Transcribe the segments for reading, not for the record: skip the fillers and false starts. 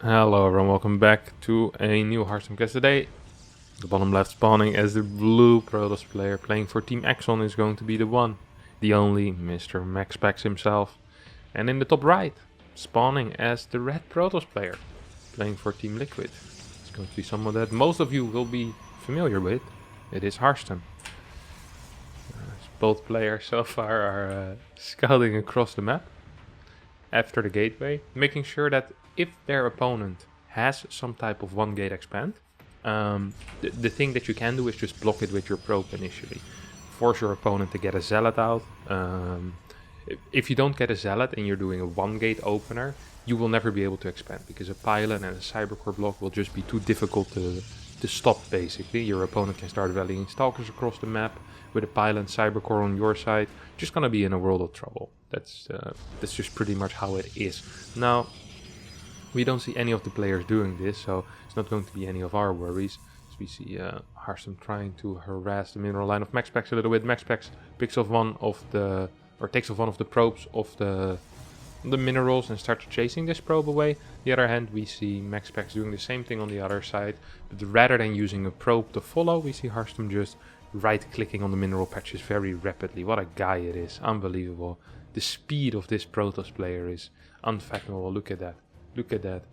Hello everyone, welcome back to a new HarstemCast today. The bottom left spawning as the blue Protoss player playing for Team Exxon is going to be the one, the only Mr. MaxPax himself. And in the top right, spawning as the red Protoss player playing for Team Liquid. It's going to be someone that most of you will be familiar with. It is Harstem. Both players so far are scouting across the map after the gateway, making sure that if their opponent has some type of one gate expand, the thing that you can do is just block it with your probe initially. Force your opponent to get a zealot out. If you don't get a zealot and you're doing a one gate opener, you will never be able to expand because a pylon and a cybercore block will just be too difficult to stop basically. Your opponent can start rallying stalkers across the map with a pylon cybercore on your side, just gonna be in a world of trouble. That's just pretty much how it is. Now, we don't see any of the players doing this, so it's not going to be any of our worries. So we see Harstem trying to harass the mineral line of MaxPax a little bit. MaxPax picks off takes off one of the probes of the minerals and starts chasing this probe away. On the other hand, we see MaxPax doing the same thing on the other side, but rather than using a probe to follow, we see Harstem just right-clicking on the mineral patches very rapidly. What a guy it is, unbelievable. The speed of this Protoss player is unfathomable. Look at that. Look at that.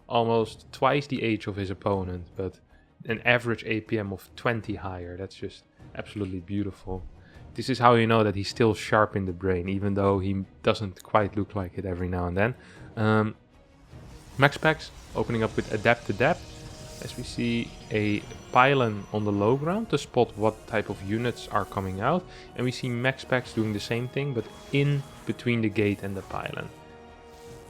Almost twice the age of his opponent, but an average APM of 20 higher. That's just absolutely beautiful. This is how you know that he's still sharp in the brain, even though he doesn't quite look like it every now and then. MaxPax opening up with Adapt, as we see a pylon on the low ground to spot what type of units are coming out. And we see MaxPax doing the same thing, but in between the gate and the pylon.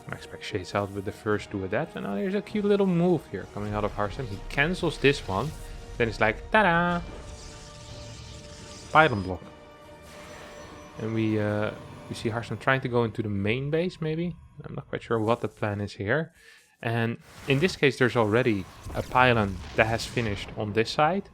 MaxPax shades out with the first two Adapt, and now there's a cute little move here coming out of Harstem. He cancels this one, then it's like, ta-da! Pylon block. And we see Harstem trying to go into the main base, maybe? I'm not quite sure what the plan is here. And in this case, there's already a pylon that has finished on this side.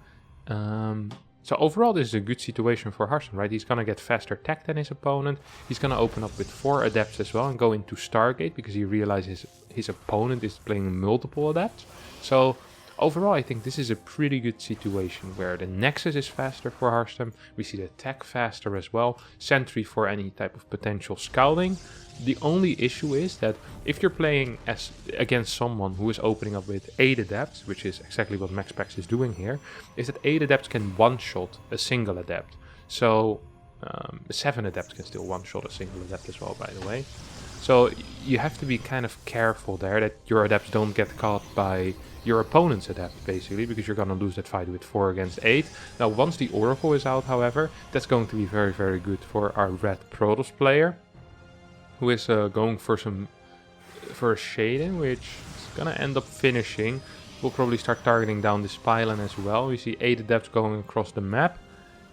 So overall, this is a good situation for Harstem, right? He's going to get faster tech than his opponent. He's going to open up with 4 Adepts as well and go into Stargate because he realizes his opponent is playing multiple Adepts. So overall, I think this is a pretty good situation where the Nexus is faster for Harstem. We see the tech faster as well. Sentry for any type of potential scouting. The only issue is that if you're playing against someone who is opening up with 8 Adepts, which is exactly what MaxPax is doing here, is that 8 Adepts can one-shot a single Adept. So 7 Adepts can still one-shot a single Adept as well, by the way. So you have to be kind of careful there that your Adepts don't get caught by your opponent's Adept, basically, because you're going to lose that fight with 4 against 8. Now, once the Oracle is out, however, that's going to be very, very good for our red Protoss player, who is going for a shading, which is going to end up finishing. We'll probably start targeting down this pylon as well. We see 8 Adepts going across the map,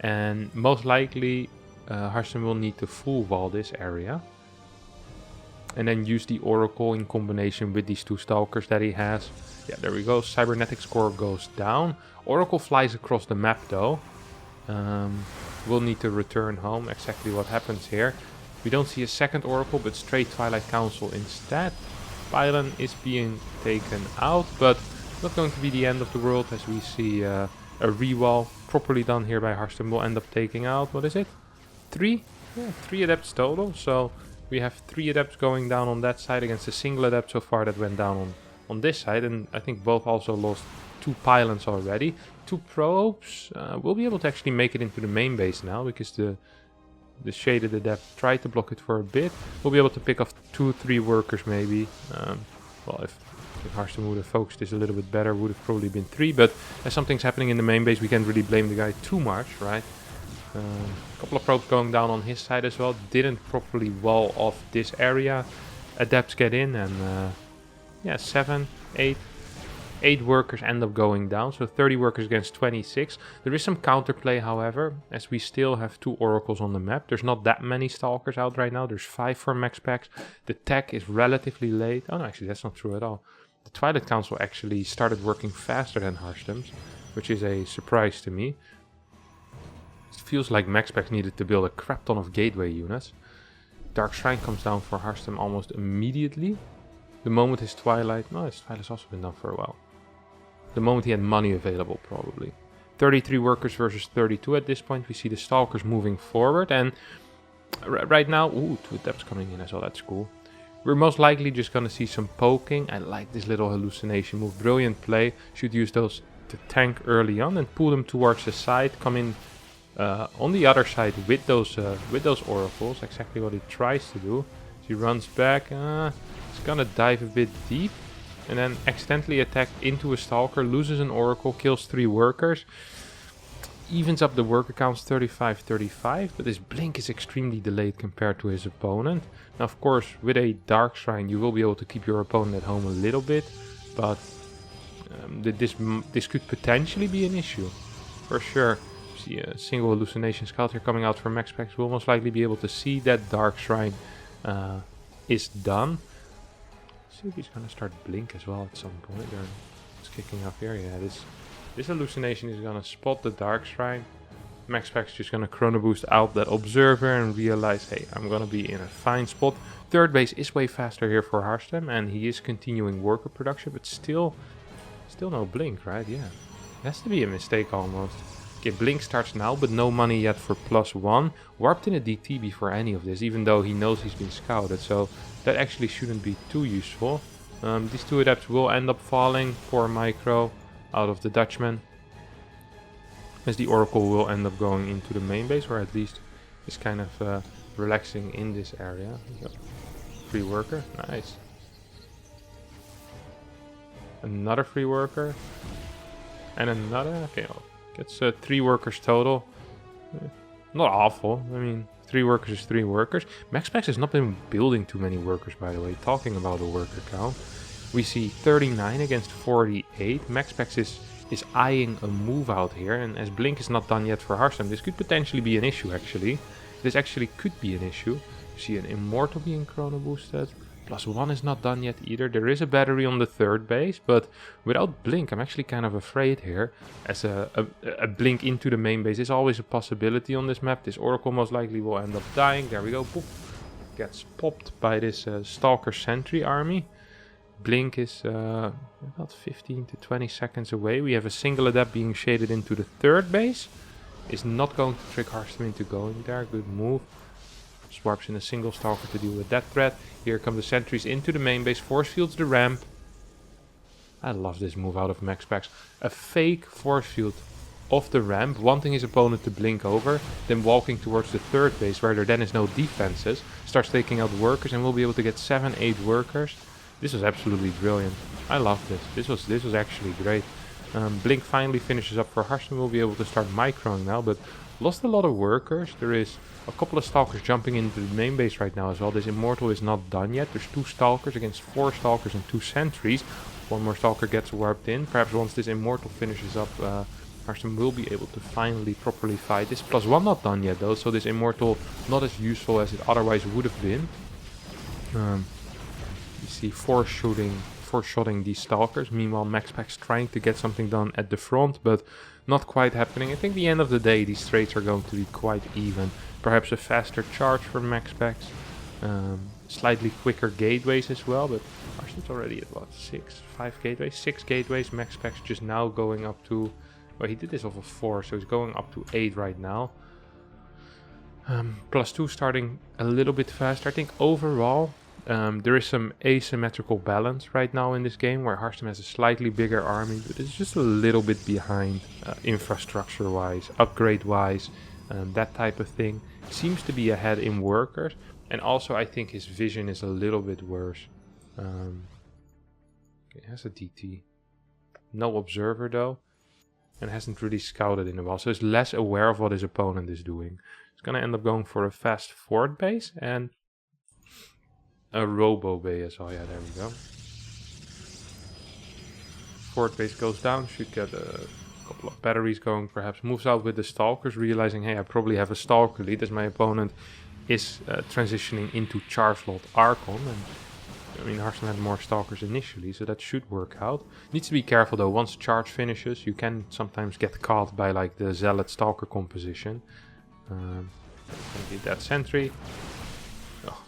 and most likely Harstem will need to full wall this area. And then use the Oracle in combination with these 2 Stalkers that he has. Yeah, there we go. Cybernetic score goes down. Oracle flies across the map though. We'll need to return home. Exactly what happens here. We don't see a second Oracle, but straight Twilight Council instead. Pylon is being taken out, but not going to be the end of the world as we see a rewall properly done here by Harstem. Will end up taking out, what is it? 3? Yeah, 3 Adepts total. So we have 3 Adepts going down on that side against a single Adept so far that went down on this side. And I think both also lost 2 pylons already. 2 probes. We'll be able to actually make it into the main base now because the shaded Adept tried to block it for a bit. We'll be able to pick off 2-3 workers maybe. Well, if Harstem would have focused this a little bit better, would have probably been 3. But as something's happening in the main base, we can't really blame the guy too much, right? A couple of probes going down on his side as well. Didn't properly wall off this area. Adepts get in and yeah, 7, 8 workers end up going down. So 30 workers against 26. There is some counterplay, however, as we still have 2 Oracles on the map. There's not that many Stalkers out right now. There's 5 for MaxPax. The tech is relatively late. Oh no, actually that's not true at all. The Twilight Council actually started working faster than Harstem's, which is a surprise to me. It feels like MaxPax needed to build a crap ton of gateway units. Dark Shrine comes down for Harstem almost immediately. The moment his Twilight... No, his Twilight's also been done for a while. The moment he had money available, probably. 33 workers versus 32 at this point. We see the Stalkers moving forward. And right now... Ooh, 2 adepts coming in as well. That's cool. We're most likely just going to see some poking. I like this little hallucination move. Brilliant play. Should use those to tank early on and pull them towards the side. Come in on the other side with those oracles. Exactly what he tries to do. He runs back. He's going to dive a bit deep. And then accidentally attack into a Stalker. Loses an oracle. Kills 3 workers. Evens up the worker counts 35-35. But his blink is extremely delayed compared to his opponent. Now, of course, with a Dark Shrine, you will be able to keep your opponent at home a little bit, but this could potentially be an issue, for sure. See a single hallucination scout here coming out from MaxPax. Will most likely be able to see that Dark Shrine is done. Let's see if he's gonna start blink as well at some point. It's kicking up here. Yeah, this hallucination is gonna spot the Dark Shrine. MaxPax just gonna chrono boost out that observer and realize, hey, I'm gonna be in a fine spot. Third base is way faster here for Harstem, and he is continuing worker production, but still no blink, right? Yeah, it has to be a mistake almost. Okay, blink starts now, but no money yet for +1. Warped in a DT before any of this, even though he knows he's been scouted, so that actually shouldn't be too useful. These 2 adepts will end up falling. Poor micro out of the Dutchman. As the Oracle will end up going into the main base, or at least is kind of relaxing in this area. Yep. Free worker, nice. Another free worker. And another, okay, gets 3 workers total. Not awful, I mean, 3 workers is 3 workers. MaxPax has not been building too many workers, by the way, talking about the worker count. We see 39 against 48. MaxPax is eyeing a move out here, and as blink is not done yet for Harstem, this could potentially be an issue actually. This actually could be an issue. You see an immortal being chrono boosted. +1 is not done yet either. There is a battery on the 3rd base, but without blink I'm actually kind of afraid here, as a blink into the main base is always a possibility on this map. This oracle most likely will end up dying. There we go. Boop. Gets popped by this Stalker Sentry army. Blink is about 15 to 20 seconds away. We have a single adept being shaded into the 3rd base. Is not going to trick Harstem into going there. Good move. Swarps in a single Stalker to deal with that threat. Here come the sentries into the main base. Force fields the ramp. I love this move out of MaxPax. A fake force field off the ramp, wanting his opponent to blink over, then walking towards the 3rd base where there then is no defenses. Starts taking out workers and will be able to get 7-8 workers. This was absolutely brilliant. I love this. This was actually great. Blink finally finishes up for Harstem. We'll be able to start microing now, but lost a lot of workers. There is a couple of Stalkers jumping into the main base right now as well. This Immortal is not done yet. There's 2 Stalkers against 4 Stalkers and 2 Sentries. One more Stalker gets warped in. Perhaps once this Immortal finishes up, Harstem will be able to finally properly fight. This +1 not done yet though, so this Immortal not as useful as it otherwise would have been. You see foreshotting these Stalkers. Meanwhile, MaxPax trying to get something done at the front, but not quite happening. I think at the end of the day, these trades are going to be quite even. Perhaps a faster charge for MaxPax. Slightly quicker gateways as well, but Harstem's already at what, 5 gateways? 6 gateways. MaxPax just now going up to... Well, he did this off of 4, so he's going up to 8 right now. +2 starting a little bit faster. I think overall... there is some asymmetrical balance right now in this game, where Harstem has a slightly bigger army, but it's just a little bit behind infrastructure-wise, upgrade-wise, that type of thing. Seems to be ahead in workers, and also I think his vision is a little bit worse. He has a DT. No observer though, and hasn't really scouted in a while, so he's less aware of what his opponent is doing. He's gonna end up going for a fast forward base, and a robo bay as well. Yeah, there we go. Forward base goes down. Should get a couple of batteries going perhaps. Moves out with the Stalkers, realizing, hey, I probably have a Stalker lead as my opponent is transitioning into Charslot Archon. And I mean, Harstem had more Stalkers initially, so that should work out. Needs to be careful though. Once charge finishes, you can sometimes get caught by like the Zealot Stalker composition. Gonna be that sentry. Oh,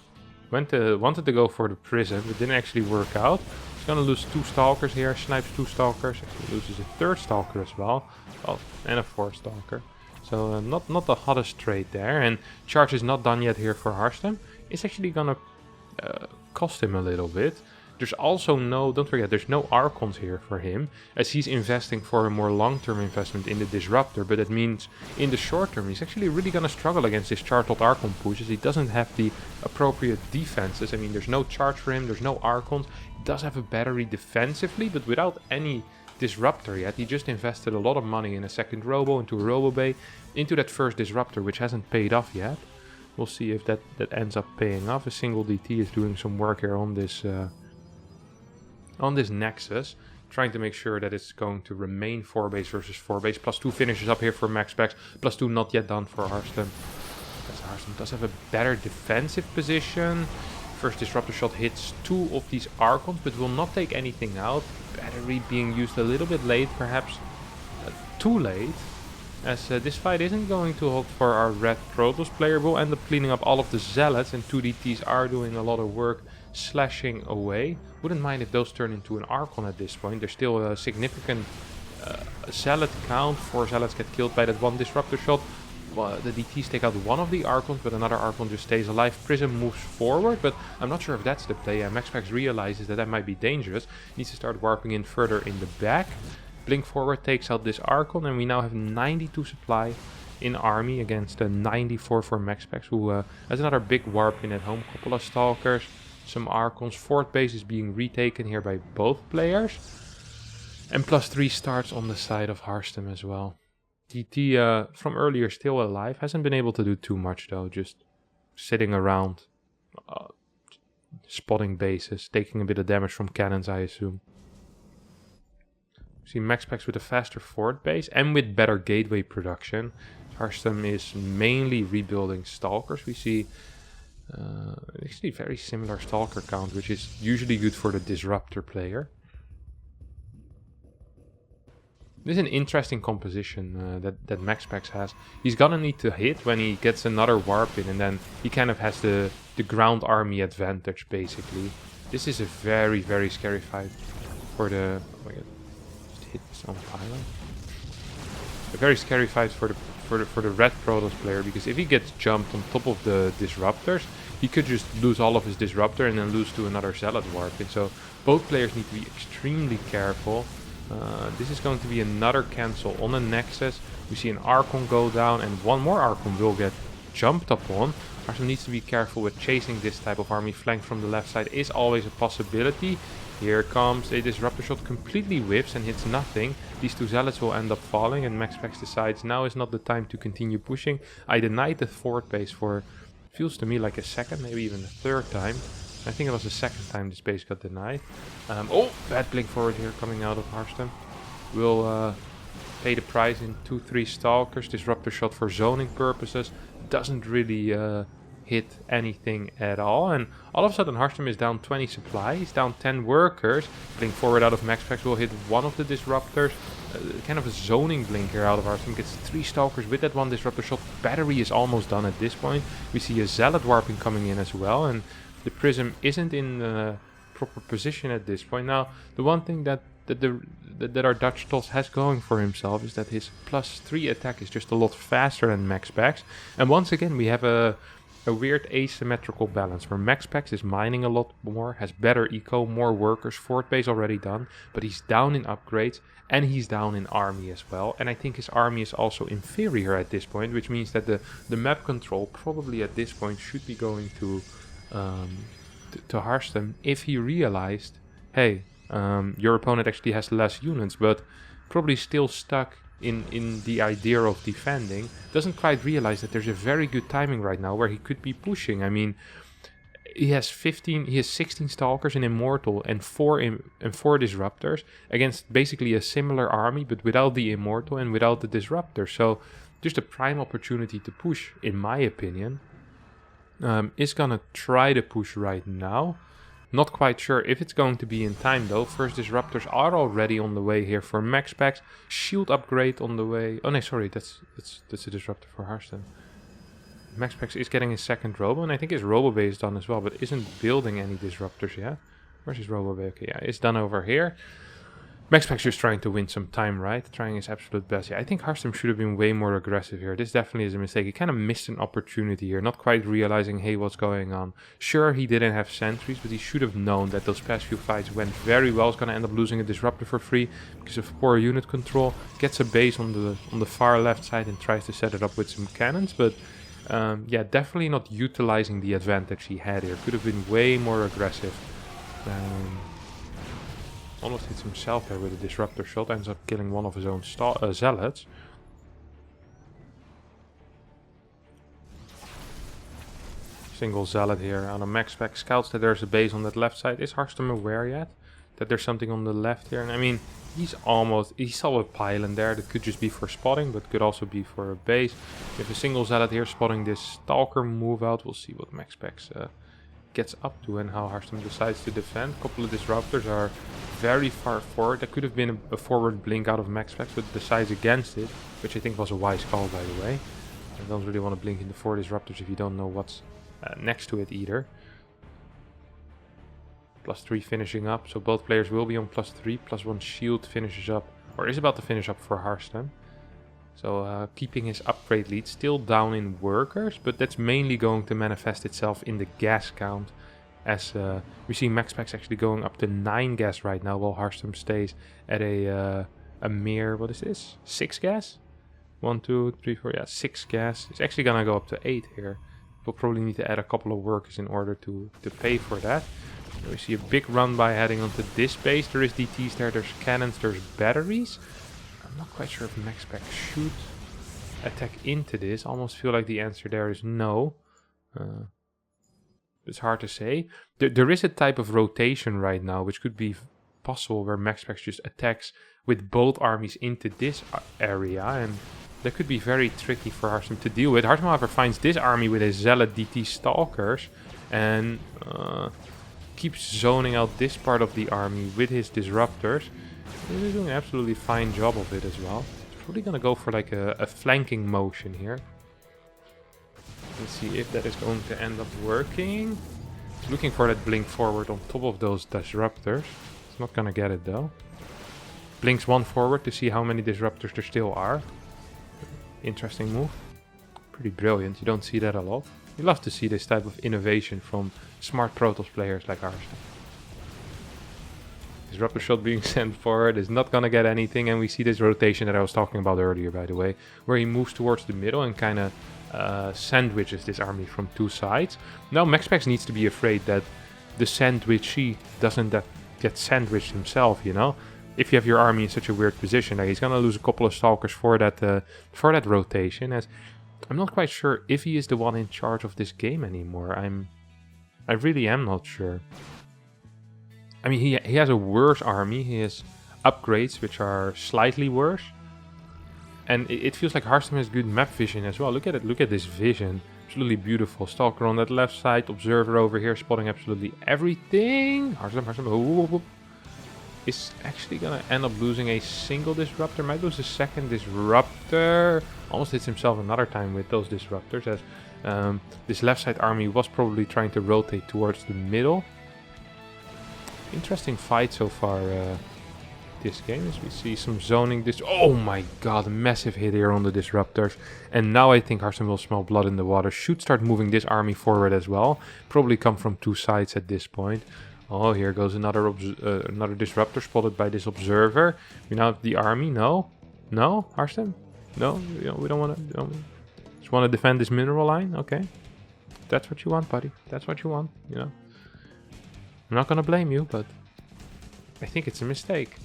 wanted to go for the Prism, but didn't actually work out. He's gonna lose 2 Stalkers here, snipes 2 Stalkers, actually loses a 3rd Stalker as well, and a 4th Stalker. So not the hottest trade there, and charge is not done yet here for Harstem. It's actually gonna cost him a little bit. There's also don't forget, there's no Archons here for him, as he's investing for a more long-term investment in the Disruptor, but it means in the short term he's actually really gonna struggle against this Chartled Archon pushes. He doesn't have the appropriate defenses. I mean, there's no charge for him, there's no Archons. He does have a battery defensively, but without any Disruptor yet. He just invested a lot of money in a second Robo, into a Robo Bay, into that first Disruptor, which hasn't paid off yet. We'll see if that ends up paying off. A single DT is doing some work here on this Nexus, trying to make sure that it's going to remain 4 base versus 4 base. +2 finishes up here for MaxPax, +2 not yet done for Harstem. Because Harstem does have a better defensive position. First Disruptor shot hits 2 of these Archons, but will not take anything out. Battery being used a little bit late, perhaps too late. As this fight isn't going to hold for our red Protoss player. We'll end up cleaning up all of the Zealots, and 2 DTs are doing a lot of work slashing away. Wouldn't mind if those turn into an Archon at this point. There's still a significant Zealot count. 4 Zealots get killed by that 1 Disruptor shot. Well, the DTs take out one of the Archons, but another Archon just stays alive. Prism moves forward, but I'm not sure if that's the play. MaxPax realizes that might be dangerous. Needs to start warping in further in the back. Blink forward takes out this Archon, and we now have 92 supply in army against 94 for MaxPax, who has another big warp in at home. Couple of Stalkers, some Archons. 4th base is being retaken here by both players. And +3 starts on the side of Harstem as well. DT from earlier still alive. Hasn't been able to do too much though. Just sitting around, spotting bases, taking a bit of damage from cannons, I assume. See MaxPax with a faster 4th base and with better gateway production. Harstem is mainly rebuilding Stalkers. We see actually very similar Stalker count, which is usually good for the Disruptor player. This is an interesting composition that MaxPax has. He's gonna need to hit when he gets another warp in, and then he kind of has the ground army advantage basically. This is a very, very scary fight for the... Oh my god. Hit his own pylon. A very scary fight for the red Protoss player, because if he gets jumped on top of the Disruptors, he could just lose all of his Disruptor and then lose to another Zealot warp. And so both players need to be extremely careful. This is going to be another cancel on a Nexus. We see an Archon go down, and one more Archon will get jumped upon. Harstem needs to be careful with chasing this type of army. Flank from the left side is always a possibility. Here comes a Disruptor shot, completely whiffs and hits nothing. These 2 Zealots will end up falling, and MaxPax decides now is not the time to continue pushing. I denied the 4th base for, feels to me like a 2nd, maybe even a 3rd time. I think it was the 2nd time this base got denied. Oh, bad blink forward here coming out of Harstem. Will pay the price in 2-3 Stalkers. Disruptor shot for zoning purposes. Doesn't really hit anything at all. And all of a sudden Harstem is down 20 supply. He's down 10 workers. Blink forward out of MaxPax will hit one of the Disruptors. Kind of a zoning blink here out of Harstem. Gets 3 Stalkers with that 1 Disruptor shot. Battery is almost done at this point. We see a Zealot warping coming in as well. And the Prism isn't in the proper position at this point. Now, the one thing that our Dutch Toss has going for himself is that his +3 attack is just a lot faster than MaxPax. And once again, we have a weird asymmetrical balance where MaxPax is mining a lot more, has better eco, more workers, 4th base already done, but he's down in upgrades and he's down in army as well. And I think his army is also inferior at this point, which means that the map control probably at this point should be going to Harstem if he realized, hey, your opponent actually has less units, but probably still stuck in the idea of defending, doesn't quite realize that there's a very good timing right now where he could be pushing. I mean, he has 16 Stalkers in Immortal and 4 Disruptors against basically a similar army, but without the Immortal and without the Disruptor. So just a prime opportunity to push, in my opinion. Is gonna try to push right now. Not quite sure if it's going to be in time though. First Disruptors are already on the way here for MaxPax. Shield upgrade on the way. Oh no, sorry, that's a Disruptor for Harstem. MaxPax is getting his second Robo, and I think his Robo Bay is done as well, but isn't building any disruptors yet. Where's his Robo Bay? Okay, yeah, it's done over here. MaxPax just trying to win some time, right? Trying his absolute best. Yeah, I think Harstem should have been way more aggressive here. This definitely is a mistake. He kind of missed an opportunity here, not quite realizing, hey, what's going on. Sure, he didn't have sentries, but he should have known that those past few fights went very well. He's going to end up losing a disruptor for free because of poor unit control. Gets a base on the far left side and tries to set it up with some cannons, but yeah, definitely not utilizing the advantage he had here. Could have been way more aggressive. Almost hits himself there with a disruptor shot. Ends up killing one of his own zealots. Single zealot here on a MaxPax. Scouts that there's a base on that left side. Is Harstem aware yet that there's something on the left here? And I mean, he saw a pylon there that could just be for spotting, but could also be for a base. We have a single zealot here spotting this stalker move out. We'll see what MaxPax gets up to and how Harstem decides to defend. A couple of disruptors are very far forward. That could have been a forward blink out of MaxPax, but decides against it, which I think was a wise call, by the way. I don't really want to blink into 4 disruptors if you don't know what's next to it either. +3 finishing up, so both players will be on +3. +1 shield finishes up, or is about to finish up for Harstem. So keeping his upgrade lead, still down in workers, but that's mainly going to manifest itself in the gas count. As we see MaxPax actually going up to 9 gas right now, while Harstem stays at a mere, what is this? 6 gas? 1, 2, 3, 4, yeah, 6 gas. It's actually gonna go up to 8 here. We'll probably need to add a couple of workers in order to pay for that. And we see a big run by heading onto this base. There is DTs there, there's cannons, there's batteries. I'm not quite sure if MaxPax should attack into this. Almost feel like the answer there is no. It's hard to say. There is a type of rotation right now, which could be possible, where MaxPax just attacks with both armies into this area, and that could be very tricky for Harstem to deal with. Harstem, however, finds this army with his Zealot DT Stalkers, and keeps zoning out this part of the army with his disruptors. He's doing an absolutely fine job of it as well. He's probably going to go for like a flanking motion here. Let's see if that is going to end up working. He's looking for that blink forward on top of those disruptors. He's not going to get it though. Blinks 1 forward to see how many disruptors there still are. Interesting move. Pretty brilliant. You don't see that a lot. You love to see this type of innovation from smart Protoss players like Harstem. Disruptor shot being sent forward is not gonna get anything, and we see this rotation that I was talking about earlier, by the way, where he moves towards the middle and kind of sandwiches this army from 2 sides. Now MaxPax needs to be afraid that the sandwichy doesn't get sandwiched himself, you know? If you have your army in such a weird position, like he's gonna lose a couple of stalkers for that rotation. As I'm not quite sure if he is the one in charge of this game anymore. I really am not sure. I mean, he has a worse army. He has upgrades which are slightly worse, and it feels like Harstem has good map vision as well. Look at it. Look at this vision. Absolutely beautiful. Stalker on that left side. Observer over here spotting absolutely everything. Harstem. Is actually gonna end up losing a single disruptor. Might lose a second disruptor. Almost hits himself another time with those disruptors, as this left side army was probably trying to rotate towards the middle. Interesting fight so far this game, as we see some zoning. Oh my god, a massive hit here on the disruptors. And now I think Harstem will smell blood in the water. Should start moving this army forward as well. Probably come from 2 sides at this point. Oh, here goes another disruptor spotted by this observer. We now have the army. No, Harstem. No, we don't want to. Just want to defend this mineral line. Okay, that's what you want, buddy. That's what you want. You know, I'm not gonna blame you, but I think it's a mistake.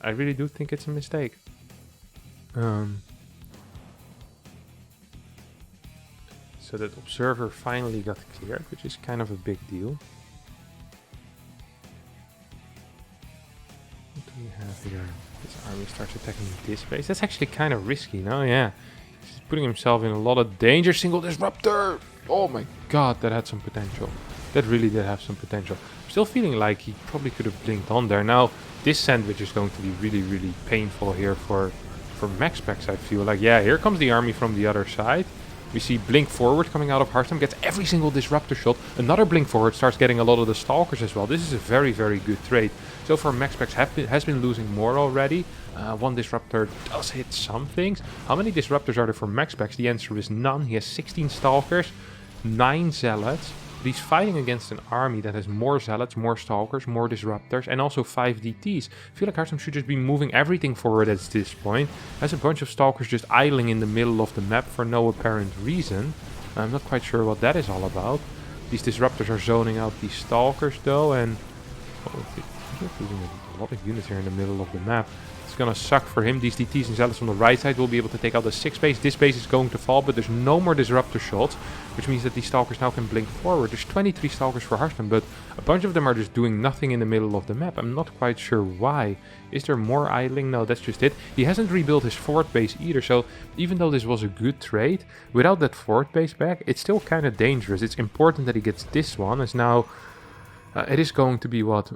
I really do think it's a mistake. So that observer finally got cleared, which is kind of a big deal. We have here, this army starts attacking this base. That's actually kind of risky, no? Yeah. He's putting himself in a lot of danger. Single disruptor! Oh my god, that had some potential. That really did have some potential. I'm still feeling like he probably could have blinked on there. Now, this sandwich is going to be really, really painful here for MaxPax, I feel like. Yeah, here comes the army from the other side. We see Blink Forward coming out of Harstem, gets every single Disruptor shot. Another Blink Forward starts getting a lot of the Stalkers as well. This is a very, very good trade. So far, MaxPax has been losing more already. One Disruptor does hit some things. How many Disruptors are there for MaxPax? The answer is none. He has 16 Stalkers, 9 Zealots. He's fighting against an army that has more Zealots, more Stalkers, more Disruptors, and also 5 DTs. I feel like Harstem should just be moving everything forward at this point. Has a bunch of Stalkers just idling in the middle of the map for no apparent reason. I'm not quite sure what that is all about. These Disruptors are zoning out these Stalkers though, and... Oh, he's losing a lot of units here in the middle of the map. It's gonna suck for him. These DTs and Zealots on the right side will be able to take out the 6 base. This base is going to fall, but there's no more Disruptor shots, which means that these Stalkers now can blink forward. There's 23 Stalkers for Harstem, but a bunch of them are just doing nothing in the middle of the map. I'm not quite sure why. Is there more idling? No, that's just it. He hasn't rebuilt his fort base either, so even though this was a good trade, without that fort base back, it's still kind of dangerous. It's important that he gets this one, as now... it is going to be what?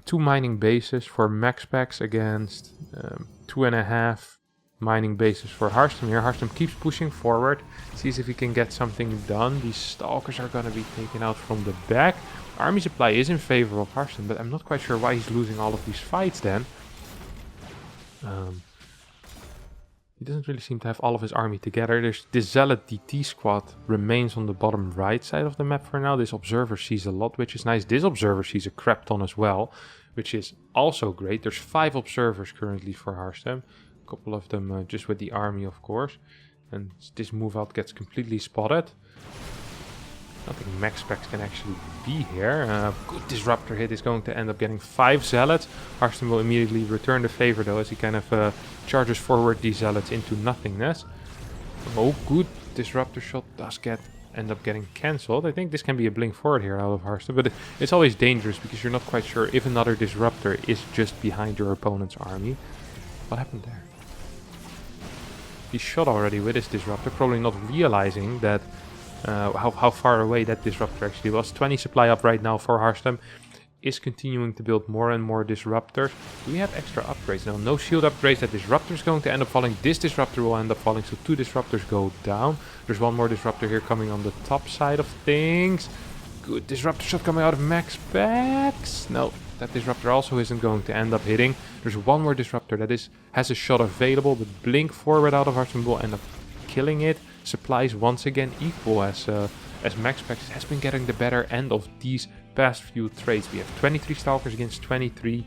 Two mining bases for MaxPax against 2.5 mining bases for Harstem here. Harstem keeps pushing forward, sees if he can get something done. These Stalkers are going to be taken out from the back. Army supply is in favor of Harstem, but I'm not quite sure why he's losing all of these fights then. He doesn't really seem to have all of his army together. There's this Zealot DT squad remains on the bottom right side of the map for now. This Observer sees a lot, which is nice. This Observer sees a crap ton as well, which is also great. There's 5 Observers currently for Harstem. A couple of them just with the army, of course. And this move out gets completely spotted. I don't think MaxPax can actually be here. Good Disruptor hit is going to end up getting 5 Zealots. Harstem will immediately return the favor though, as he kind of charges forward these Zealots into nothingness. Oh, good Disruptor shot does end up getting cancelled. I think this can be a blink forward here out of Harstem, but it's always dangerous because you're not quite sure if another Disruptor is just behind your opponent's army. What happened there? He shot already with his Disruptor, probably not realizing that how far away that Disruptor actually was. 20 supply up right now for Harstem. Is continuing to build more and more Disruptors. Do we have extra upgrades? No shield upgrades. That Disruptor is going to end up falling. This Disruptor will end up falling, so 2 Disruptors go down. There's one more Disruptor here coming on the top side of things. Good Disruptor shot coming out of MaxPax. No, that Disruptor also isn't going to end up hitting. There's one more Disruptor that has a shot available, but blink forward out of Harstem will end up killing it. Supplies once again equal as MaxPax has been getting the better end of these past few trades. We have 23 Stalkers against 23.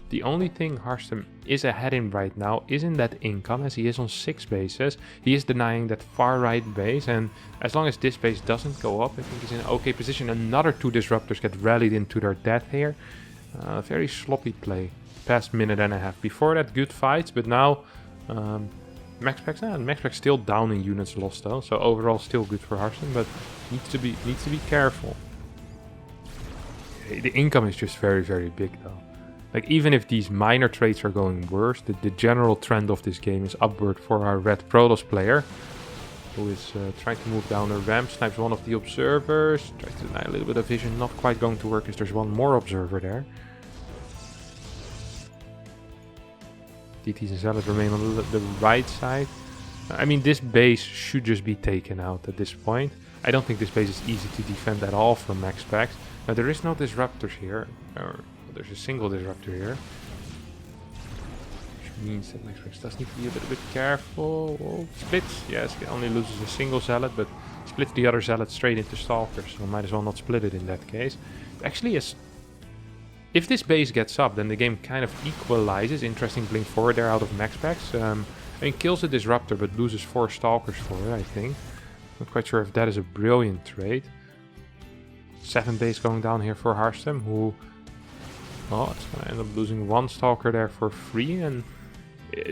The only thing Harstem is ahead in right now is in that income, as he is on 6 bases. He is denying that far right base, and as long as this base doesn't go up, I think he's in an okay position. Another 2 Disruptors get rallied into their death here. Very sloppy play. Past minute and a half. Before that, good fights, but now MaxPax still down in units lost though, so overall still good for Harstem, but needs to be careful. The income is just very, very big though. Like, even if these minor trades are going worse, the general trend of this game is upward for our red Protoss player, who is trying to move down a ramp, snipes one of the Observers, tries to deny a little bit of vision, not quite going to work as there's one more Observer there. DTs and Zealots remain on the right side. I mean, this base should just be taken out at this point. I don't think this base is easy to defend at all for MaxPax. Now, there is no Disruptors here. Or there's a single Disruptor here. Which means that MaxPax does need to be a little bit careful. Oh, splits. Yes, it only loses a single Zealot, but splits the other Zealot straight into Stalkers. So might as well not split it in that case. Actually, if this base gets up, then the game kind of equalizes. Interesting blink forward there out of MaxPax. I mean, kills a Disruptor, but loses 4 Stalkers for it, I think. Not quite sure if that is a brilliant trade. 7 base going down here for Harstem, who... well, it's going to end up losing 1 Stalker there for free, and...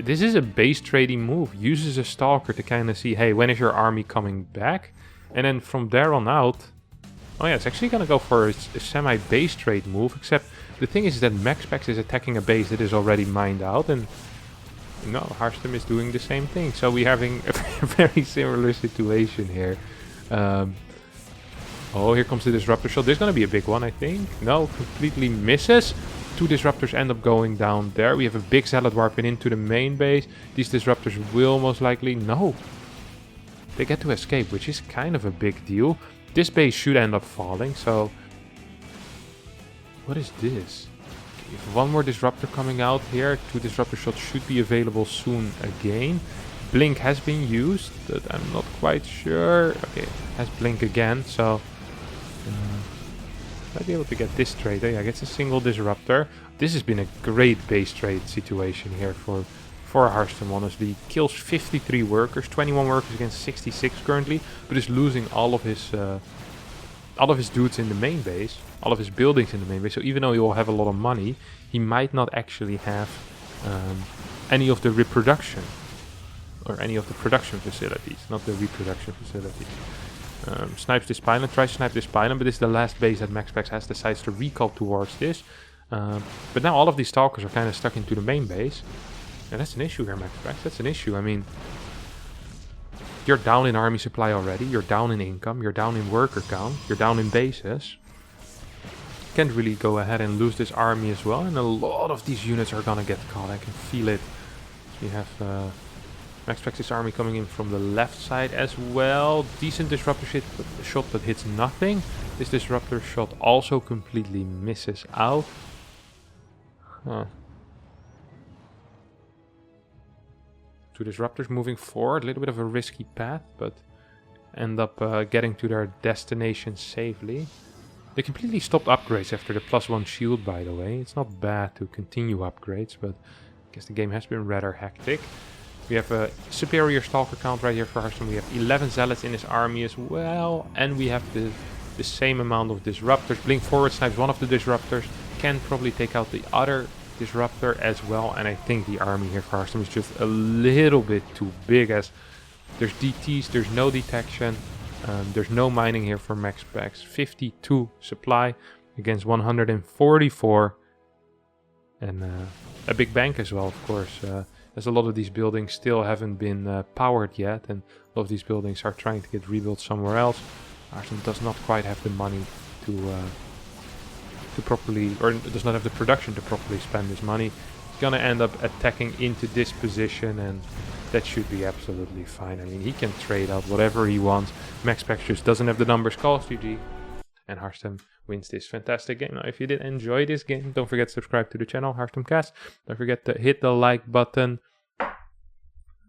this is a base trading move. Uses a Stalker to kind of see, hey, when is your army coming back? And then from there on out... oh yeah, it's actually going to go for a semi-base trade move, except the thing is that MaxPax is attacking a base that is already mined out, and no, Harstem is doing the same thing. So we're having a very similar situation here. Oh, here comes the Disruptor shot. There's going to be a big one, I think. No, completely misses. 2 Disruptors end up going down there. We have a big Zealot warping into the main base. These Disruptors will most likely... no. they get to escape, which is kind of a big deal. This base should end up falling, so... What is this? Okay, if one more disruptor coming out here, 2 disruptor shots should be available soon again. Blink has been used, but I'm not quite sure. Okay, has blink again, so... might be able to get this trade. Yeah, gets a single disruptor. This has been a great base trade situation here for Harstem, honestly. Kills 53 workers, 21 workers against 66 currently, but is losing all of his dudes in the main base, all of his buildings in the main base. So even though he will have a lot of money, he might not actually have any of the reproduction or any of the production facilities, not the reproduction facilities. Snipes this pylon, tries to snipe this pylon, but this is the last base that MaxPax has, decides to recall towards this. But now all of these stalkers are kind of stuck into the main base. And that's an issue here, MaxPax. That's an issue. I mean, you're down in army supply already, you're down in income, you're down in worker count, you're down in bases. Can't really go ahead and lose this army as well, and a lot of these units are gonna get caught. I can feel it. So you have MaxPax's army coming in from the left side as well. Decent disruptor shot, but hits nothing. This disruptor shot also completely misses out. Huh. 2 disruptors moving forward, a little bit of a risky path, but end up getting to their destination safely. They completely stopped upgrades after the +1 shield, by the way. It's not bad to continue upgrades, but I guess the game has been rather hectic. We have a superior stalker count right here for Harstem. We have 11 zealots in his army as well, and we have the same amount of disruptors. Blink forward snipes one of the disruptors, can probably take out the other disruptor as well, and I think the army here for Harstem is just a little bit too big, as there's DTs, there's no detection, there's no mining here for MaxPax. 52 supply against 144, and a big bank as well, of course, as a lot of these buildings still haven't been powered yet, and a lot of these buildings are trying to get rebuilt somewhere else. Harstem does not quite have the money to properly, or does not have the production to properly spend this money. He's gonna end up attacking into this position, and that should be absolutely fine. I mean, he can trade out whatever he wants. MaxPax just doesn't have the numbers. Calls GG, and Harstem wins this fantastic game. Now, if you did enjoy this game, don't forget to subscribe to the channel, HarstemCasts. Don't forget to hit the like button.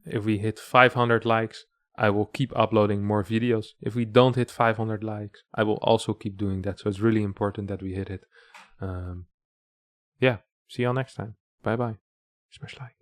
If we hit 500 likes, I will keep uploading more videos. If we don't hit 500 likes, I will also keep doing that. So it's really important that we hit it. Yeah, see y'all next time. Bye bye. Smash like.